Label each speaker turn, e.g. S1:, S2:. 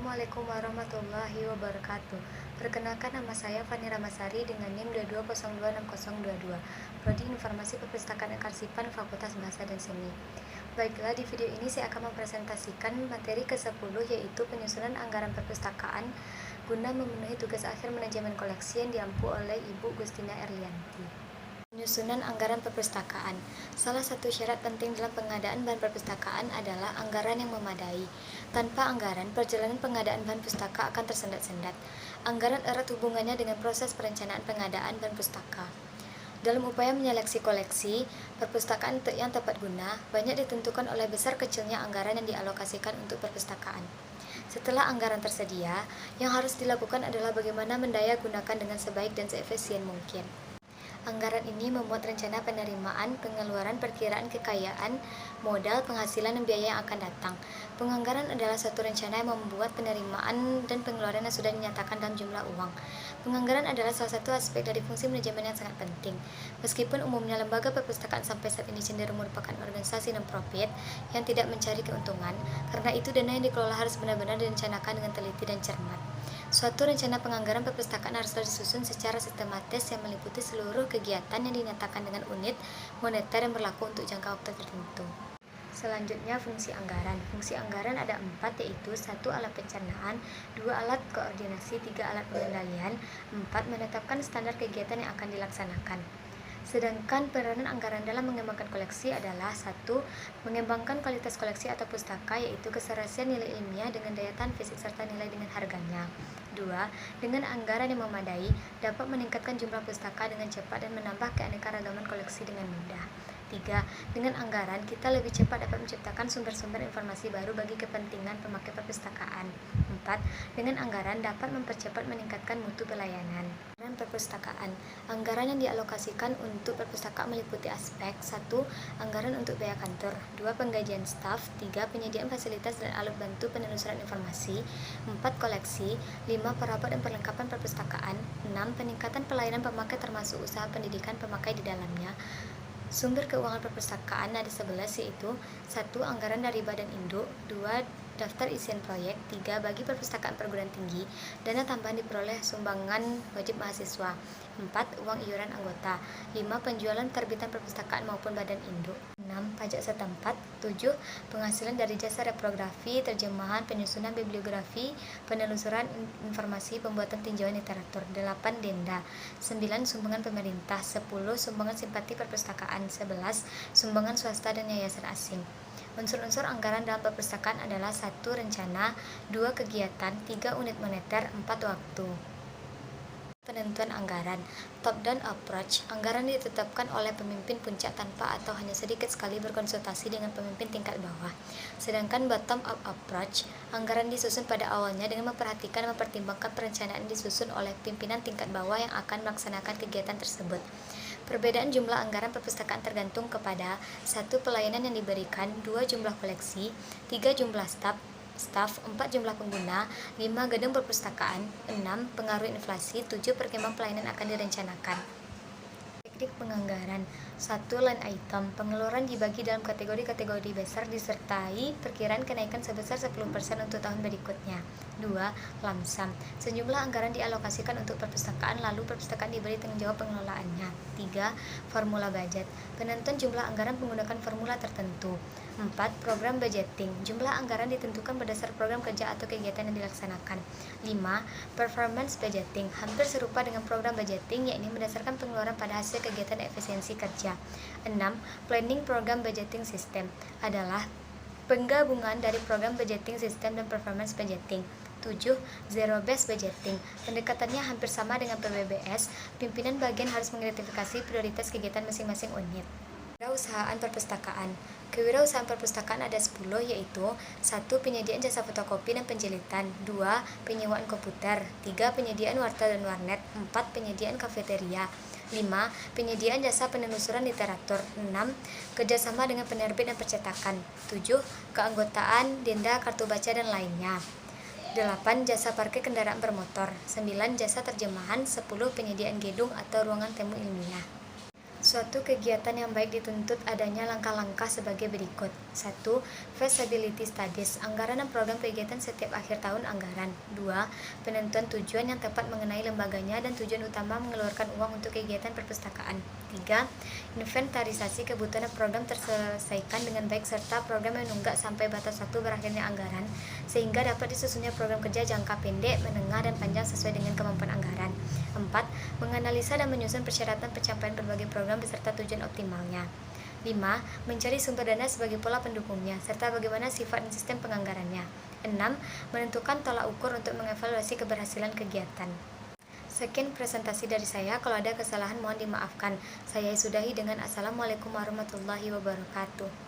S1: Assalamualaikum warahmatullahi wabarakatuh. Perkenalkan, nama saya Fani Ramasari dengan NIM 22026022, Prodi Informasi Perpustakaan dan Kearsipan Fakultas Bahasa dan Seni. Baiklah, di video ini saya akan mempresentasikan materi ke-10, yaitu penyusunan anggaran perpustakaan guna memenuhi tugas akhir manajemen koleksi yang diampu oleh Ibu Gustina Erlianti. Penyusunan anggaran perpustakaan. Salah satu syarat penting dalam pengadaan bahan perpustakaan adalah anggaran yang memadai. Tanpa anggaran, perjalanan pengadaan bahan pustaka akan tersendat-sendat. Anggaran erat hubungannya dengan proses perencanaan pengadaan bahan pustaka. Dalam upaya menyeleksi koleksi perpustakaan yang tepat guna, banyak ditentukan oleh besar kecilnya anggaran yang dialokasikan untuk perpustakaan. Setelah anggaran tersedia, yang harus dilakukan adalah bagaimana mendaya gunakan dengan sebaik dan seefisien mungkin. Anggaran ini memuat rencana penerimaan, pengeluaran, perkiraan kekayaan, modal, penghasilan, dan biaya yang akan datang. Penganggaran adalah suatu rencana yang membuat penerimaan dan pengeluaran yang sudah dinyatakan dalam jumlah uang. Penganggaran adalah salah satu aspek dari fungsi manajemen yang sangat penting. Meskipun umumnya lembaga perpustakaan sampai saat ini cenderung merupakan organisasi non-profit yang tidak mencari keuntungan, karena itu dana yang dikelola harus benar-benar direncanakan dengan teliti dan cermat. Suatu rencana penganggaran perpustakaan haruslah disusun secara sistematis yang meliputi seluruh kegiatan yang dinyatakan dengan unit moneter yang berlaku untuk jangka waktu tertentu. Selanjutnya, fungsi anggaran. Fungsi anggaran ada 4, yaitu 1. Alat pencernaan, 2. Alat koordinasi, 3. Alat pengendalian, 4. Menetapkan standar kegiatan yang akan dilaksanakan. Sedangkan peranan anggaran dalam mengembangkan koleksi adalah 1. Mengembangkan kualitas koleksi atau pustaka, yaitu keserasian nilai ilmiah dengan daya tahan fisik serta nilai dengan harganya. 2. Dengan anggaran yang memadai, dapat meningkatkan jumlah pustaka dengan cepat dan menambah keanekaragaman koleksi dengan mudah. 3. Dengan anggaran, kita lebih cepat dapat menciptakan sumber-sumber informasi baru bagi kepentingan pemakai perpustakaan. 4. Dengan anggaran dapat mempercepat meningkatkan mutu pelayanan. Anggaran perpustakaan. Anggaran yang dialokasikan untuk perpustakaan meliputi aspek 1. Anggaran untuk biaya kantor, 2. Penggajian staf, 3. Penyediaan fasilitas dan alat bantu penelusuran informasi, 4. Koleksi, 5. Perabot dan perlengkapan perpustakaan, 6. Peningkatan pelayanan pemakai termasuk usaha pendidikan pemakai di dalamnya. Sumber keuangan perpustakaan ada 11, yaitu 1. Anggaran dari badan induk, 2. Daftar isian proyek, 3. Bagi perpustakaan perguruan tinggi, dana tambahan diperoleh sumbangan wajib mahasiswa, 4. Uang iuran anggota, 5. Penjualan terbitan perpustakaan maupun badan induk, 6. Pajak setempat, 7. Penghasilan dari jasa reprografi, terjemahan, penyusunan bibliografi, penelusuran informasi, pembuatan tinjauan literatur, 8. Denda, 9. Sumbangan pemerintah, 10. Sumbangan simpati perpustakaan, 11. Sumbangan swasta dan yayasan asing. Unsur-unsur anggaran dalam perpustakaan adalah 1. Rencana, 2. Kegiatan, 3. Unit moneter, 4. Waktu. Penentuan anggaran. Top-down approach. Anggaran ditetapkan oleh pemimpin puncak tanpa atau hanya sedikit sekali berkonsultasi dengan pemimpin tingkat bawah. Sedangkan bottom-up approach, anggaran disusun pada awalnya dengan memperhatikan dan mempertimbangkan perencanaan disusun oleh pimpinan tingkat bawah yang akan melaksanakan kegiatan tersebut. Perbedaan jumlah anggaran perpustakaan tergantung kepada 1. Pelayanan yang diberikan, 2. Jumlah koleksi, 3. Jumlah staf, 4. Jumlah pengguna, 5. Gedung perpustakaan, 6. Pengaruh inflasi, 7. Perkembangan pelayanan akan direncanakan. Teknik penganggaran. 1. Line item. Pengeluaran dibagi dalam kategori-kategori besar disertai perkiraan kenaikan sebesar 10% untuk tahun berikutnya. 2. Lump sum. Sejumlah anggaran dialokasikan untuk perpustakaan, lalu perpustakaan diberi tanggung jawab pengelolaannya. 3. Formula budget. Penentuan jumlah anggaran menggunakan formula tertentu. 4. Program budgeting. Jumlah anggaran ditentukan berdasar program kerja atau kegiatan yang dilaksanakan. 5. Performance budgeting. Hampir serupa dengan program budgeting, yakni berdasarkan pengeluaran pada hasil kegiatan efisiensi kerja. 6. Planning program budgeting system adalah penggabungan dari program budgeting system dan performance budgeting. 7. Zero based budgeting. Pendekatannya hampir sama dengan PBBS. Pimpinan bagian harus mengidentifikasi prioritas kegiatan masing-masing unit. Kewirausahaan perpustakaan. Kewirausahaan perpustakaan ada 10, yaitu 1. Penyediaan jasa fotokopi dan penjilitan, 2. Penyewaan komputer, 3. Penyediaan warta dan warnet, 4. Penyediaan kafeteria, 5. Penyediaan jasa penelusuran literatur, 6. Kerjasama dengan penerbit dan percetakan, 7. Keanggotaan, denda, kartu baca, dan lainnya, 8. Jasa parkir kendaraan bermotor, 9. Jasa terjemahan, 10. Penyediaan gedung atau ruangan temu ilmiah. Suatu kegiatan yang baik dituntut adanya langkah-langkah sebagai berikut. 1. Feasibility Studies, anggaran dan program kegiatan setiap akhir tahun anggaran. 2. Penentuan tujuan yang tepat mengenai lembaganya dan tujuan utama mengeluarkan uang untuk kegiatan perpustakaan. 3. Inventarisasi kebutuhan dan program terselesaikan dengan baik serta program yang menunggak sampai batas waktu berakhirnya anggaran, sehingga dapat disusunnya program kerja jangka pendek, menengah, dan panjang sesuai dengan kemampuan anggaran. 4. Menganalisa dan menyusun persyaratan pencapaian berbagai program beserta tujuan optimalnya. 5. Mencari sumber dana sebagai pola pendukungnya, serta bagaimana sifat dan sistem penganggarannya. 6. Menentukan tolak ukur untuk mengevaluasi keberhasilan kegiatan. Sekian presentasi dari saya. Kalau ada kesalahan mohon dimaafkan. Saya sudahi dengan Assalamualaikum warahmatullahi wabarakatuh.